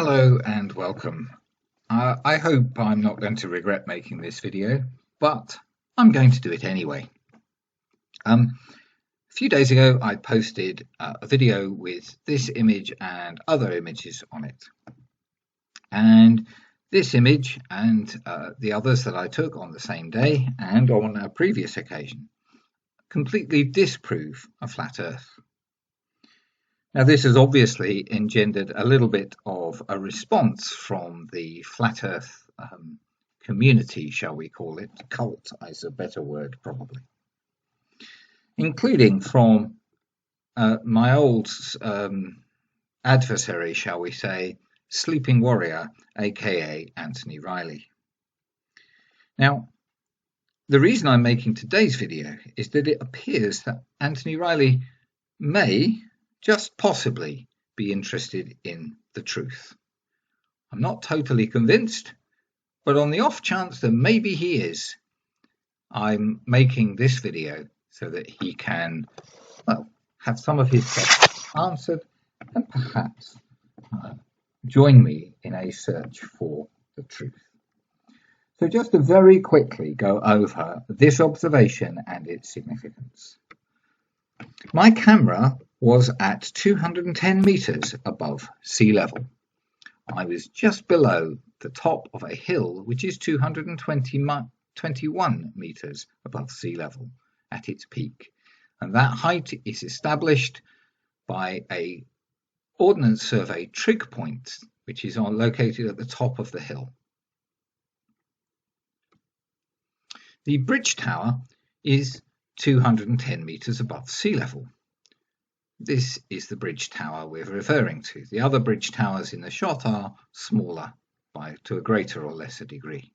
Hello and welcome. I hope I'm not going to regret making this video, but I'm going to do it anyway. A few days ago I posted a video with this image and other images on it. And this image and the others that I took on the same day and on a previous occasion completely disprove a flat Earth. Now, this has obviously engendered a little bit of a response from the flat Earth community, shall we call it? Cult is a better word, probably. Including from my old adversary, shall we say, Sleeping Warrior, aka Anthony Riley. Now, the reason I'm making today's video is that it appears that Anthony Riley may just possibly be interested in the truth. I'm not totally convinced, but on the off chance that maybe he is, I'm making this video so that he can, well, have some of his questions answered and perhaps join me in a search for the truth. So just to very quickly go over this observation and its significance. My camera was at 210 meters above sea level. I was just below the top of a hill which is 221 meters above sea level at its peak, and that height is established by a Ordnance Survey trig point which is located at the top of the hill. The bridge tower is 210 meters above sea level. This is the bridge tower we're referring to. The other bridge towers in the shot are smaller to a greater or lesser degree.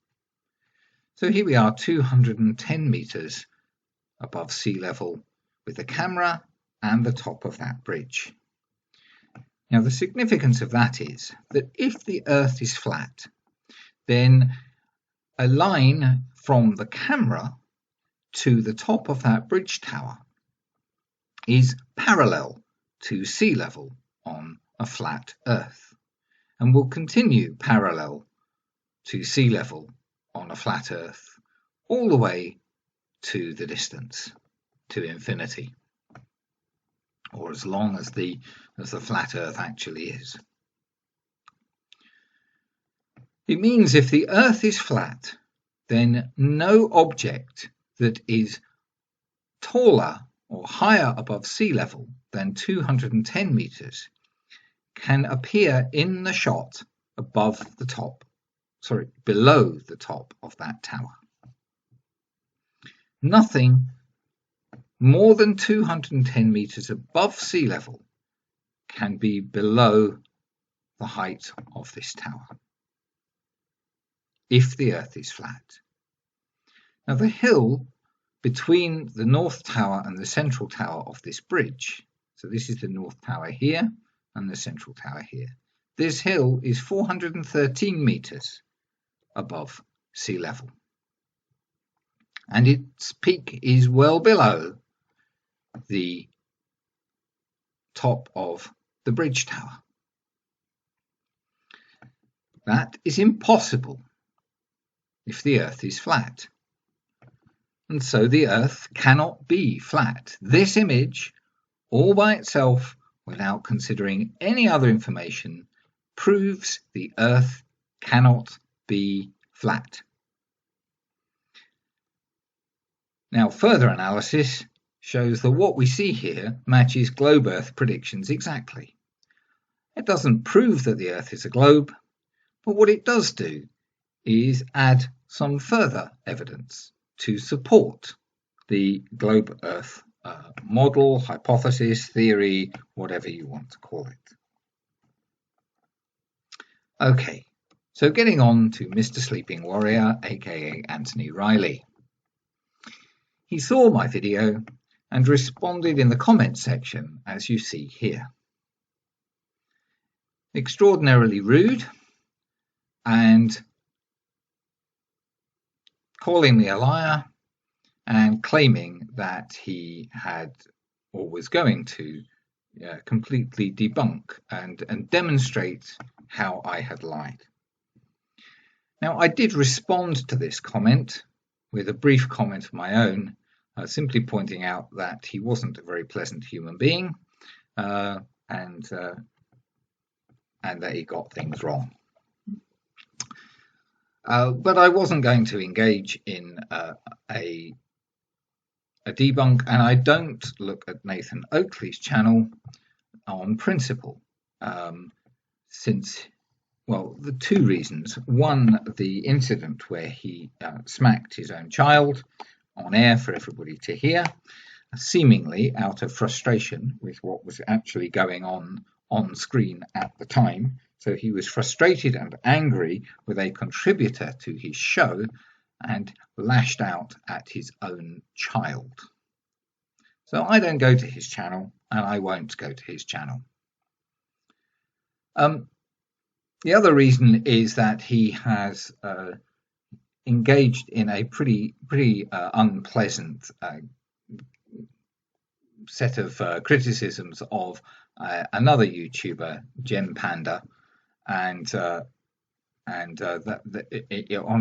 So here we are, 210 meters above sea level with the camera and the top of that bridge. Now, the significance of that is that if the Earth is flat, then a line from the camera to the top of that bridge tower is parallel to sea level on a flat Earth and will continue parallel to sea level on a flat Earth all the way to the distance, to infinity, or as long as the flat Earth actually is. It means if the Earth is flat, then no object that is taller or higher above sea level than 210 meters can appear in the shot below the top of that tower. Nothing more than 210 meters above sea level can be below the height of this tower if the Earth is flat. Now, the hill between the north tower and the central tower of this bridge, so this is the north tower here and the central tower here, this hill is 413 meters above sea level, and its peak is well below the top of the bridge tower. That is impossible if the Earth is flat. And so the Earth cannot be flat. This image, all by itself, without considering any other information, proves the Earth cannot be flat. Now, further analysis shows that what we see here matches globe Earth predictions exactly. It doesn't prove that the Earth is a globe, but what it does do is add some further evidence to support the globe Earth model, hypothesis, theory, whatever you want to call it. Okay, so getting on to Mr. Sleeping Warrior, aka Anthony Riley. He saw my video and responded in the comments section, as you see here. Extraordinarily rude and calling me a liar and claiming that he had or was going to completely debunk and demonstrate how I had lied. Now, I did respond to this comment with a brief comment of my own, simply pointing out that he wasn't a very pleasant human being, and that he got things wrong. But I wasn't going to engage in a debunk, and I don't look at Nathan Oakley's channel on principle, since, well, the two reasons. One, the incident where he smacked his own child on air for everybody to hear, seemingly out of frustration with what was actually going on screen at the time. So he was frustrated and angry with a contributor to his show and lashed out at his own child. So I don't go to his channel, and I won't go to his channel. The other reason is that he has engaged in a pretty unpleasant set of criticisms of another YouTuber, Gem Panda, and on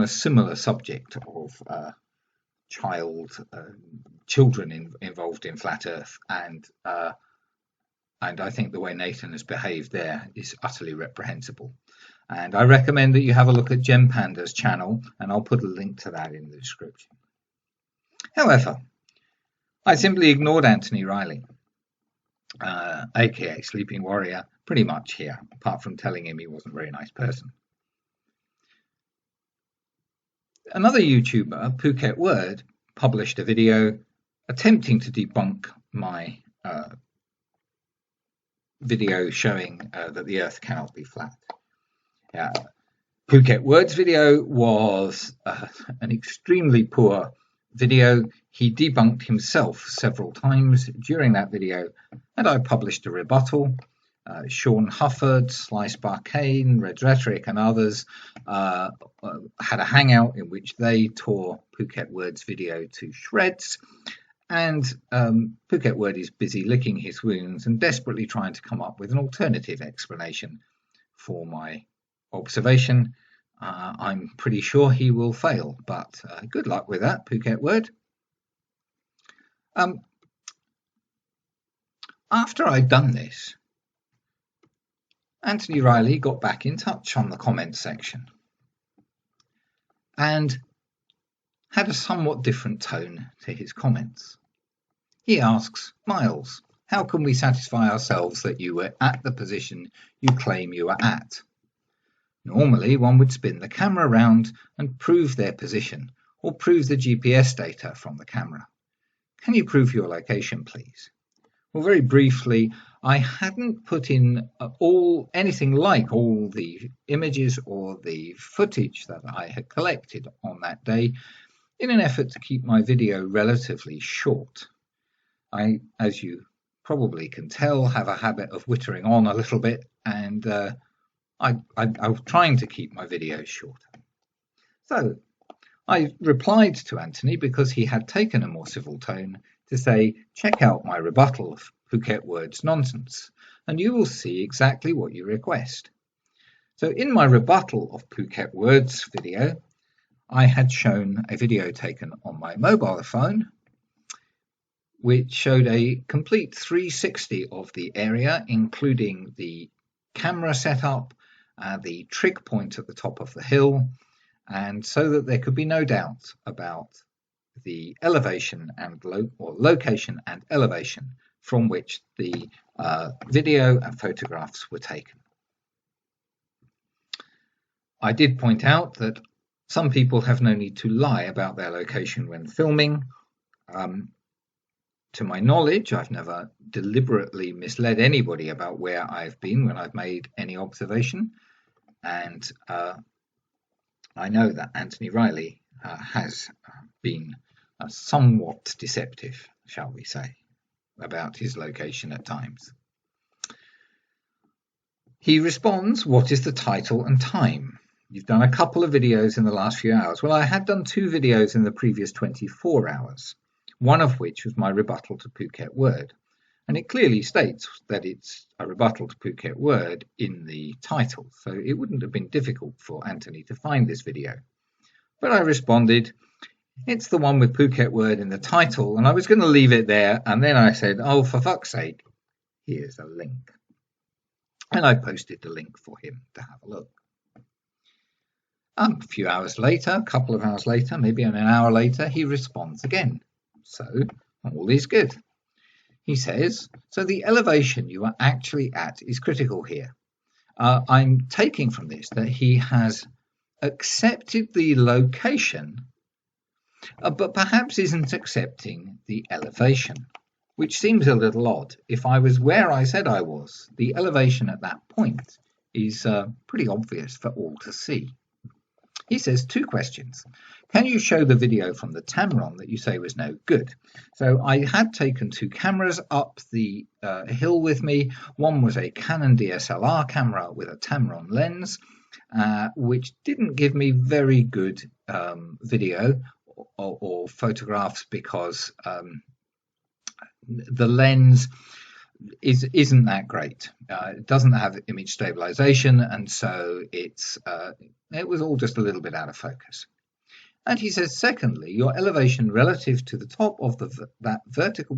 a similar subject of children involved in flat Earth, and I think the way Nathan has behaved there is utterly reprehensible. And I recommend that you have a look at Gem Panda's channel, and I'll put a link to that in the description. However, I simply ignored Anthony Riley, aka Sleeping Warrior, pretty much here, apart from telling him he wasn't a very nice person. Another YouTuber, Phuket Word, published a video attempting to debunk my video showing that the Earth cannot be flat. Phuket Word's video was an extremely poor video. He debunked himself several times during that video, and I published a rebuttal. Sean Hufford, Slice Barcane, Red Rhetoric, and others had a hangout in which they tore Phuket Word's video to shreds. And Phuket Word is busy licking his wounds and desperately trying to come up with an alternative explanation for my observation. I'm pretty sure he will fail, but good luck with that, Phuket Word. After I'd done this, Anthony Riley got back in touch on the comments section and had a somewhat different tone to his comments. He asks, Miles, how can we satisfy ourselves that you were at the position you claim you were at? Normally, one would spin the camera around and prove their position, or prove the GPS data from the camera. Can you prove your location, please? Well, very briefly, I hadn't put in anything like all the images or the footage that I had collected on that day in an effort to keep my video relatively short. I, as you probably can tell, have a habit of whittering on a little bit, and I was trying to keep my videos shorter. So I replied to Anthony, because he had taken a more civil tone, to say, check out my rebuttal of Phuket Word's nonsense, and you will see exactly what you request. So in my rebuttal of Phuket Word's video, I had shown a video taken on my mobile phone, which showed a complete 360 of the area, including the camera setup, the trig point at the top of the hill, and so that there could be no doubt about the elevation and location and elevation from which the video and photographs were taken. I did point out that some people have no need to lie about their location when filming. To my knowledge, I've never deliberately misled anybody about where I've been when I've made any observation, and I know that Anthony Riley has been somewhat deceptive, shall we say, about his location at times. He responds, what is the title and time? You've done a couple of videos in the last few hours. Well, I had done 2 videos in the previous 24 hours, one of which was my rebuttal to Phuket Word. And it clearly states that it's a rebuttal to Phuket Word in the title, so it wouldn't have been difficult for Anthony to find this video. But I responded, it's the one with Phuket Word in the title, and I was going to leave it there, and then I said, oh, for fuck's sake, here's a link. And I posted the link for him to have a look. A few hours later, a couple of hours later, maybe an hour later, he responds again. So all is good. He says, so the elevation you are actually at is critical here. I'm taking from this that he has accepted the location, but perhaps isn't accepting the elevation, which seems a little odd. If I was where I said I was, the elevation at that point is pretty obvious for all to see. He says 2 questions. Can you show the video from the Tamron that you say was no good? So I had taken 2 cameras up the hill with me. One was a Canon DSLR camera with a Tamron lens, which didn't give me very good video or photographs because the lens isn't that great. It doesn't have image stabilization, and so it was all just a little bit out of focus. And he says, secondly, your elevation relative to the top of that vertical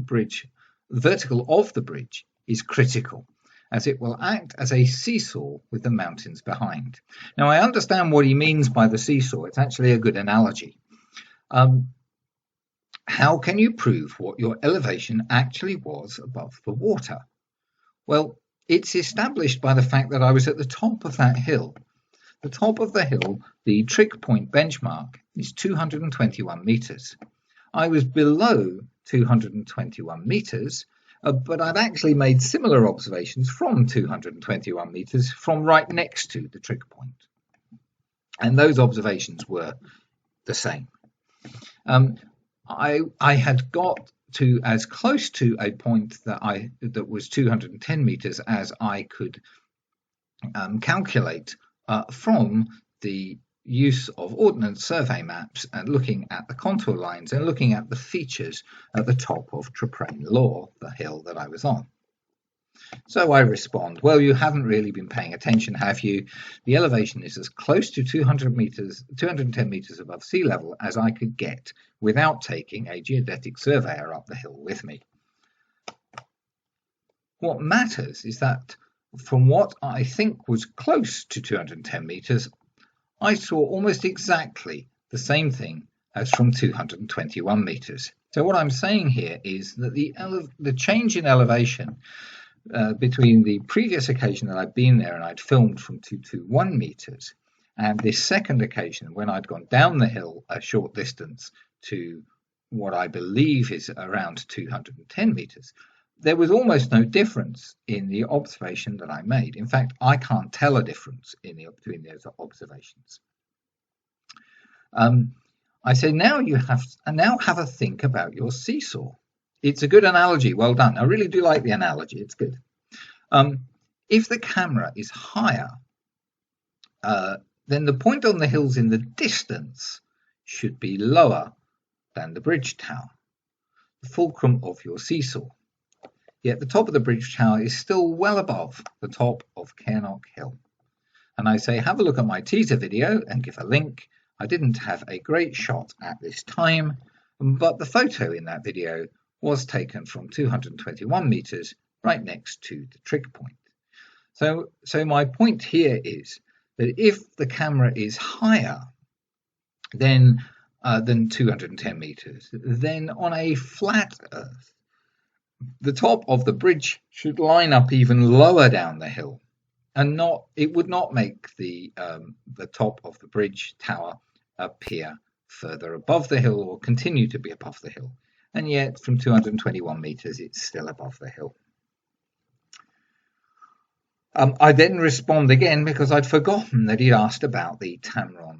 of the bridge is critical, as it will act as a seesaw with the mountains behind. Now, I understand what he means by the seesaw. It's actually a good analogy. How can you prove what your elevation actually was above the water? Well, it's established by the fact that I was at the top of that hill. The top of the hill, the trick point benchmark, is 221 meters. I was below 221 meters, but I'd actually made similar observations from 221 meters from right next to the trick point. And those observations were the same. I had got to as close to a point that was 210 meters as I could calculate from the use of Ordnance Survey maps and looking at the contour lines and looking at the features at the top of Traprain Law, the hill that I was on. So I respond, well, you haven't really been paying attention, have you? The elevation is as close to 210 meters above sea level as I could get without taking a geodetic surveyor up the hill with me. What matters is that from what I think was close to 210 meters, I saw almost exactly the same thing as from 221 meters. So what I'm saying here is that the change in elevation between the previous occasion that I'd been there and I'd filmed from 221 meters and this second occasion when I'd gone down the hill a short distance to what I believe is around 210 meters, there was almost no difference in the observation that I made. In fact, I can't tell a difference between those observations. I say now have a think about your seesaw. It's a good analogy. Well done. I really do like the analogy. It's good. If the camera is higher, then the point on the hills in the distance should be lower than the bridge tower, the fulcrum of your seesaw. Yet the top of the bridge tower is still well above the top of Cairnock Hill. And I say, have a look at my teaser video and give a link. I didn't have a great shot at this time, but the photo in that video was taken from 221 meters right next to the trick point. So my point here is that if the camera is higher than 210 meters, then on a flat earth, the top of the bridge should line up even lower down the hill, and it would not make the top of the bridge tower appear further above the hill or continue to be above the hill. And yet from 221 meters, it's still above the hill. I then respond again because I'd forgotten that he'd asked about the Tamron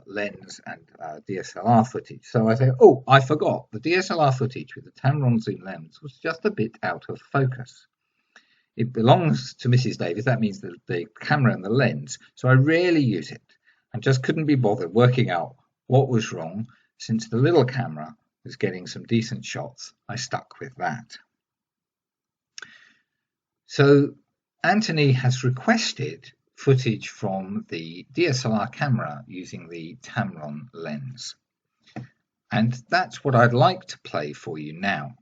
lens and DSLR footage. So I say, oh, I forgot. The DSLR footage with the Tamron zoom lens was just a bit out of focus. It belongs to Mrs. Davis. That means the camera and the lens. So I rarely use it and just couldn't be bothered working out what was wrong. Since the little camera was getting some decent shots, I stuck with that. So Anthony has requested footage from the DSLR camera using the Tamron lens. And that's what I'd like to play for you now.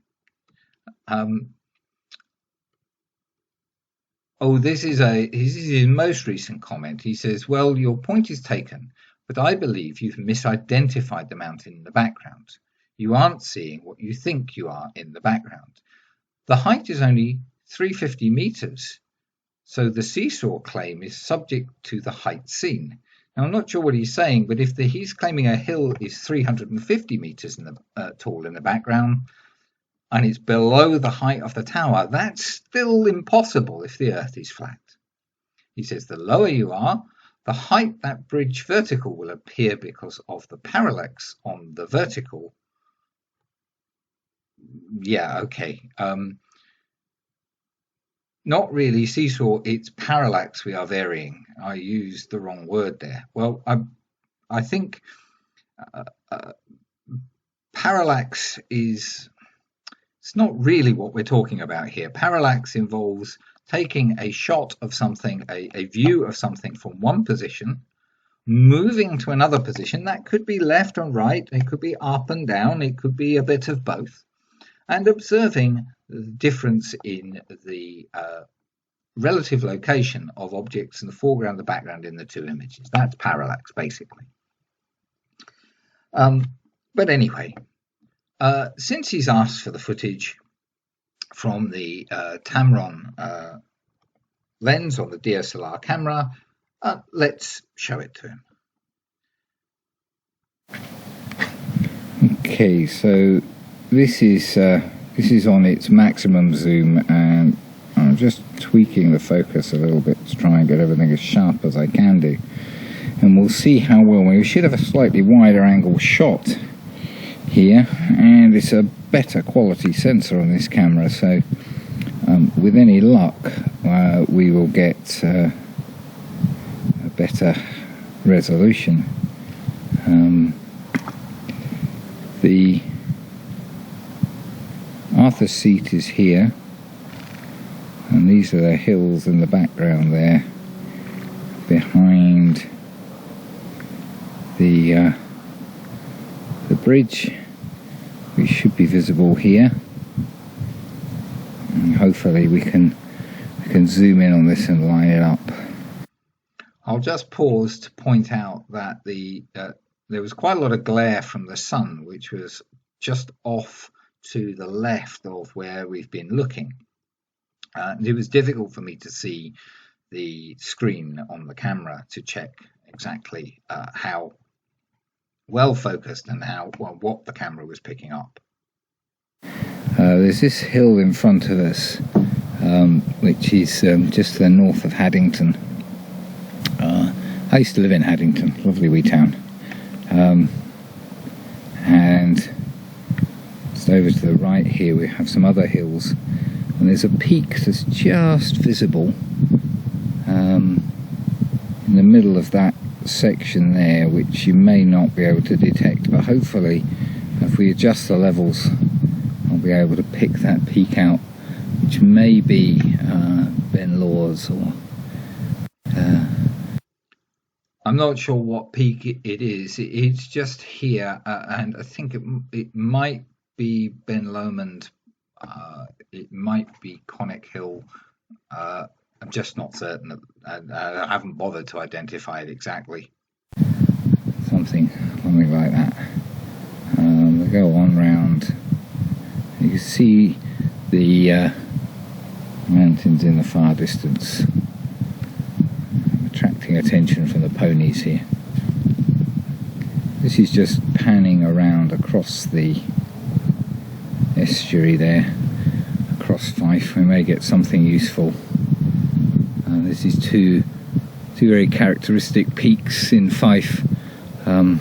This is his most recent comment. He says, well, your point is taken, but I believe you've misidentified the mountain in the background. You aren't seeing what you think you are in the background. The height is only 350 meters. So the seesaw claim is subject to the height seen. Now, I'm not sure what he's saying, but if he's claiming a hill is 350 meters tall in the background, and it's below the height of the tower, that's still impossible if the Earth is flat. He says the lower you are, the height that bridge vertical will appear because of the parallax on the vertical. Yeah, okay. Not really seesaw, it's parallax we are varying. I used the wrong word there. Well, I think parallax is, it's not really what we're talking about here. Parallax involves taking a shot of something, a view of something from one position, moving to another position. That could be left and right, it could be up and down, it could be a bit of both, and observing the difference in the relative location of objects in the foreground and the background in the two images. That's parallax, basically. But anyway, since he's asked for the footage from the Tamron lens on the DSLR camera, let's show it to him. Okay, so this is on its maximum zoom, and I'm just tweaking the focus a little bit to try and get everything as sharp as I can do, and we'll see how well. We should have a slightly wider angle shot here, and it's a better quality sensor on this camera, so with any luck we will get a better resolution. The Arthur's Seat is here, and these are the hills in the background there behind the bridge, which should be visible here, and hopefully we can zoom in on this and line it up. I'll just pause to point out that there was quite a lot of glare from the sun, which was just off to the left of where we've been looking. It was difficult for me to see the screen on the camera to check exactly how well focused and what the camera was picking up. There's this hill in front of us, which is just to the north of Haddington. I used to live in Haddington, lovely wee town, and just over to the right here we have some other hills, and there's a peak that's just visible in the middle of that section there, which you may not be able to detect, but hopefully if we adjust the levels I'll be able to pick that peak out, which may be Ben Lawes, or I'm not sure what peak it is. It's just here, and I think it might be Ben Lomond, it might be Conic Hill. I'm just not certain. I haven't bothered to identify it exactly. Something like that. We go on round. You can see the mountains in the far distance, attracting attention from the ponies here. This is just panning around across the estuary there, across Fife. We may get something useful. This is two very characteristic peaks in Fife. And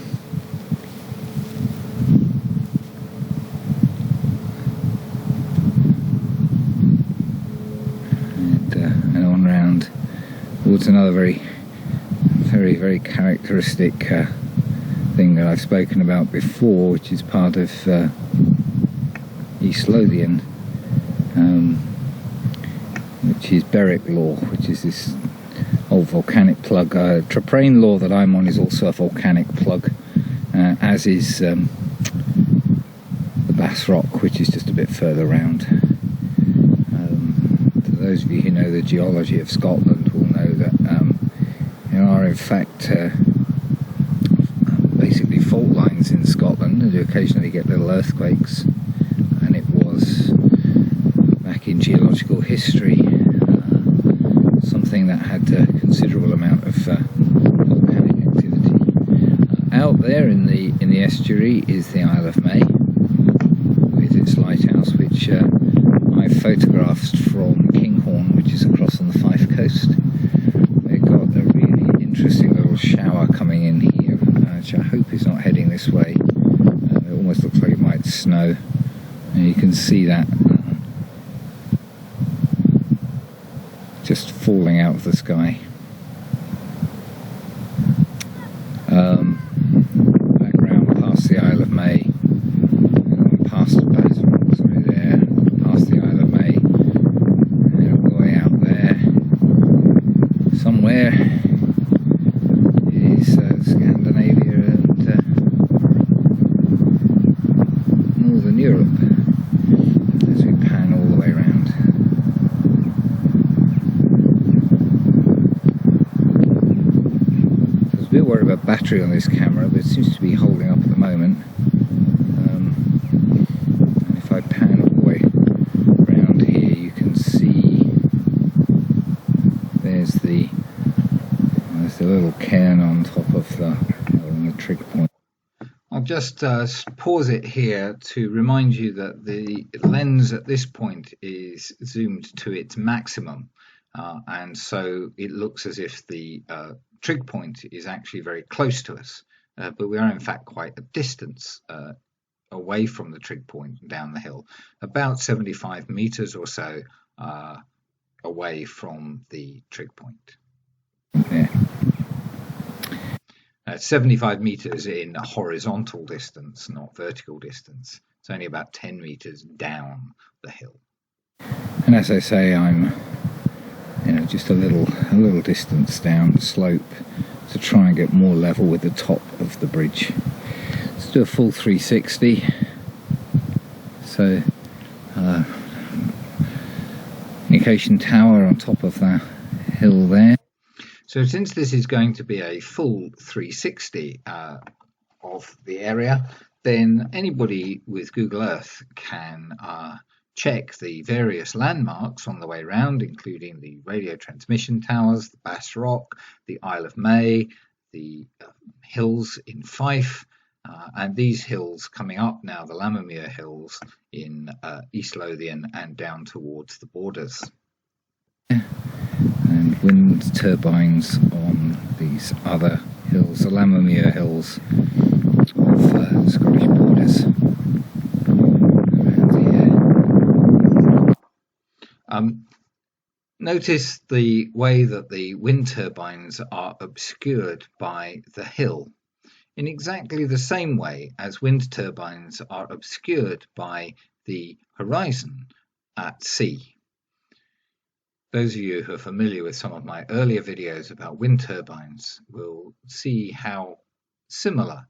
on round towards another very characteristic thing that I've spoken about before, which is part of East Lothian. which is Berwick Law, which is this old volcanic plug. Traprain Law that I'm on is also a volcanic plug, as is the Bass Rock, which is just a bit further round. For those of you who know the geology of Scotland will know that there are in fact basically fault lines in Scotland, and you occasionally get little earthquakes, and it was back in geological history something that had a considerable amount of volcanic activity. Out there in the estuary is the Isle of May with its lighthouse, which I photographed from Kinghorn, which is across on the Fife coast. They've got a really interesting little shower coming in here, which I hope is not heading this way. It almost looks like it might snow, and you can see that just falling out of the sky. Background past the Isle of May, past the Bass Rock, sorry, there, past the Isle of May, and all the way out there somewhere is Scandinavia and Northern Europe, as we pan all the way around. A bit worried about battery on this camera, but it seems to be holding up at the moment. And if I pan all the way around here, you can see there's the little cairn on top of the trig point. I'll just pause it here to remind you that the lens at this point is zoomed to its maximum, and so it looks as if the trig point is actually very close to us, but we are in fact quite a distance away from the trig point down the hill, about 75 meters or so away from the trig point. Yeah. 75 meters in horizontal distance, not vertical distance. It's only about 10 meters down the hill. And as I say, I'm just a little distance down the slope to try and get more level with the top of the bridge. Let's do a full 360. So communication tower on top of that hill there. So since this is going to be a full 360 of the area, then anybody with Google Earth can check the various landmarks on the way around, including the radio transmission towers, the Bass Rock, the Isle of May, the hills in Fife, and these hills coming up now, the Lammermuir Hills in East Lothian and down towards the borders. And wind turbines on these other hills, the Lammermuir Hills of the Scottish borders. Notice the way that the wind turbines are obscured by the hill, in exactly the same way as wind turbines are obscured by the horizon at sea. Those of you who are familiar with some of my earlier videos about wind turbines will see how similar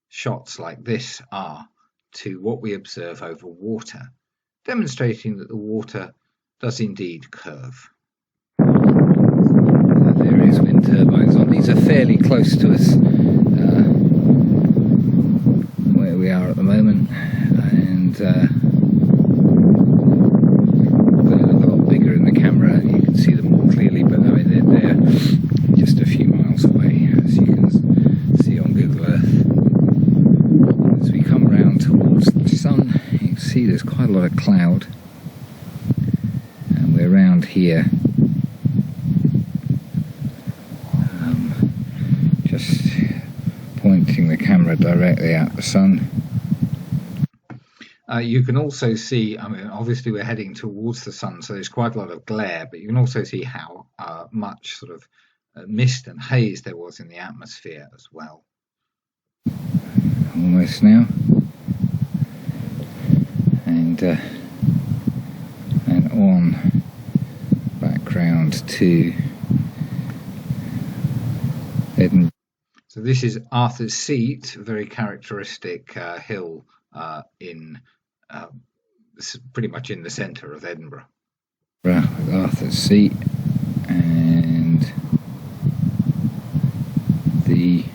shots like this are to what we observe over water, demonstrating that the water does indeed curve. There is wind turbines on. These are fairly close to us where we are at the moment, and they're a lot bigger in the camera. You can see them more clearly, but I mean they're just a few miles away, as you can see on Google Earth. As we come round towards the sun, you can see there's quite a lot of cloud, and we're around here. Just pointing the camera directly at the sun. You can also see, I mean, obviously we're heading towards the sun, so there's quite a lot of glare, but you can also see how much sort of mist and haze there was in the atmosphere as well. Almost now. And on round to Edinburgh. So this is Arthur's Seat, a very characteristic hill in pretty much in the centre of Edinburgh. Arthur's Seat, and the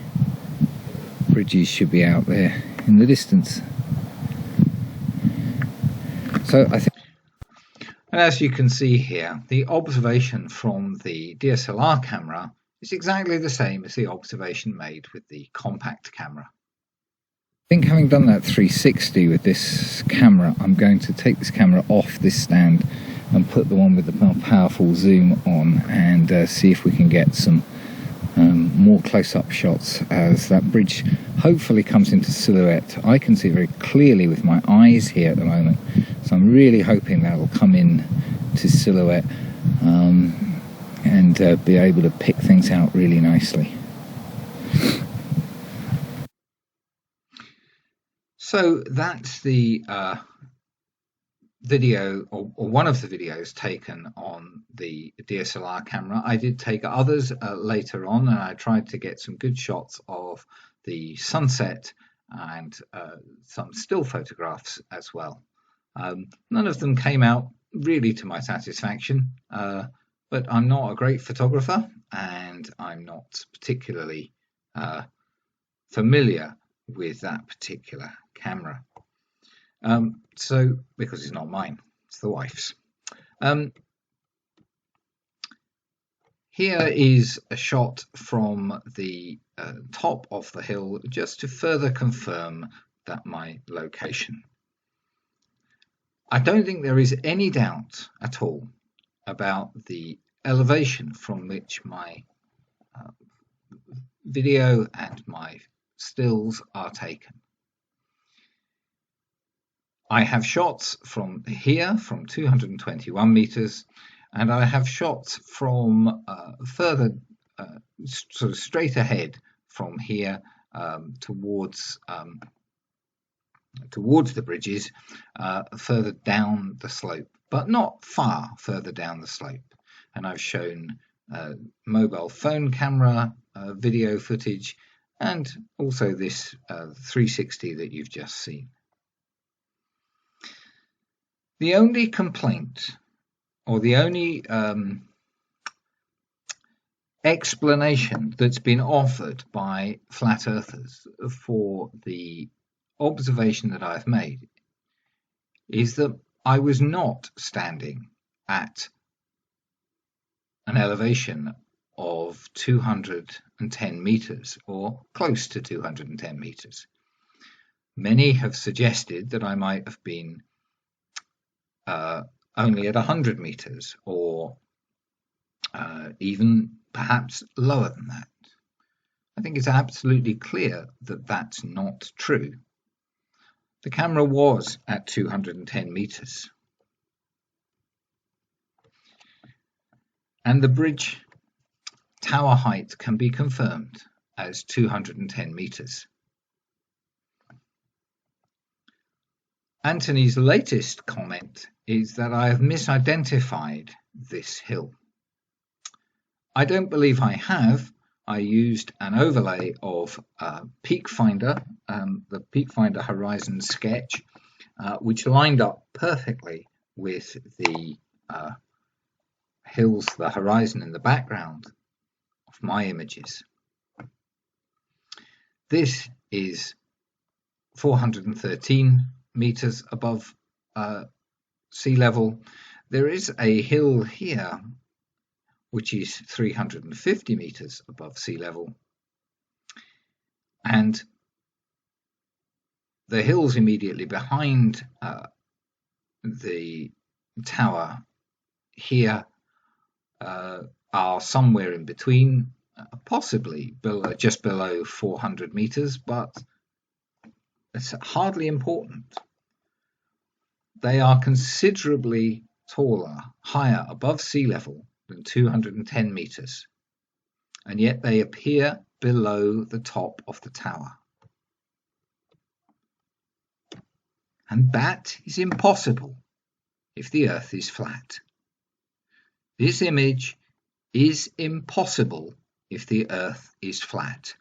bridges should be out there in the distance. So I think, and as you can see here, the observation from the DSLR camera is exactly the same as the observation made with the compact camera. I think having done that 360 with this camera, I'm going to take this camera off this stand and put the one with the more powerful zoom on, and see if we can get some more close-up shots as that bridge hopefully comes into silhouette. I can see very clearly with my eyes here at the moment, so I'm really hoping that will come in to silhouette and be able to pick things out really nicely. So that's the video, or one of the videos taken on the DSLR camera. I did take others later on, and I tried to get some good shots of the sunset and some still photographs as well. None of them came out really to my satisfaction, but I'm not a great photographer, and I'm not particularly familiar with that particular camera. So, because it's not mine, it's the wife's. Here is a shot from the top of the hill, just to further confirm that my location. I don't think there is any doubt at all about the elevation from which my video and my stills are taken. I have shots from here from 221 meters, and I have shots from further sort of straight ahead from here towards the bridges, further down the slope, but not far further down the slope. And I've shown mobile phone camera video footage, and also this 360 that you've just seen. The only complaint, or the only explanation that's been offered by flat earthers for the observation that I've made, is that I was not standing at an elevation of 210 meters, or close to 210 meters. Many have suggested that I might have been only at 100 meters, or even perhaps lower than that. I think it's absolutely clear that that's not true. The camera was at 210 meters. And the bridge tower height can be confirmed as 210 meters. Anthony's latest comment is that I have misidentified this hill. I don't believe I have. I used an overlay of Peak Finder, the Peak Finder Horizon sketch, which lined up perfectly with the hills, the horizon in the background of my images. This is 413 meters above sea level. There is a hill here which is 350 meters above sea level, and the hills immediately behind the tower here are somewhere in between, possibly just below 400 meters, but it's hardly important. They are considerably taller, higher above sea level than 210 meters, and yet they appear below the top of the tower. And that is impossible if the Earth is flat. This image is impossible if the Earth is flat.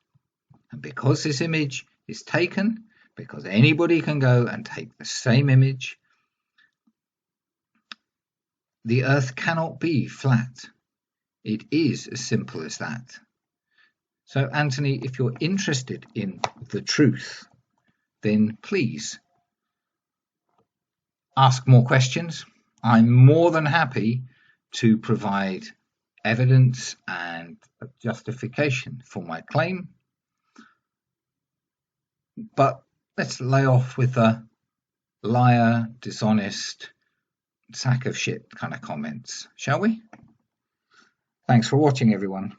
And because this image is taken, because anybody can go and take the same image, the Earth cannot be flat. It is as simple as that. So, Anthony, if you're interested in the truth, then please ask more questions. I'm more than happy to provide evidence and a justification for my claim. But let's lay off with the liar, dishonest, sack of shit kind of comments, shall we? Thanks for watching, everyone.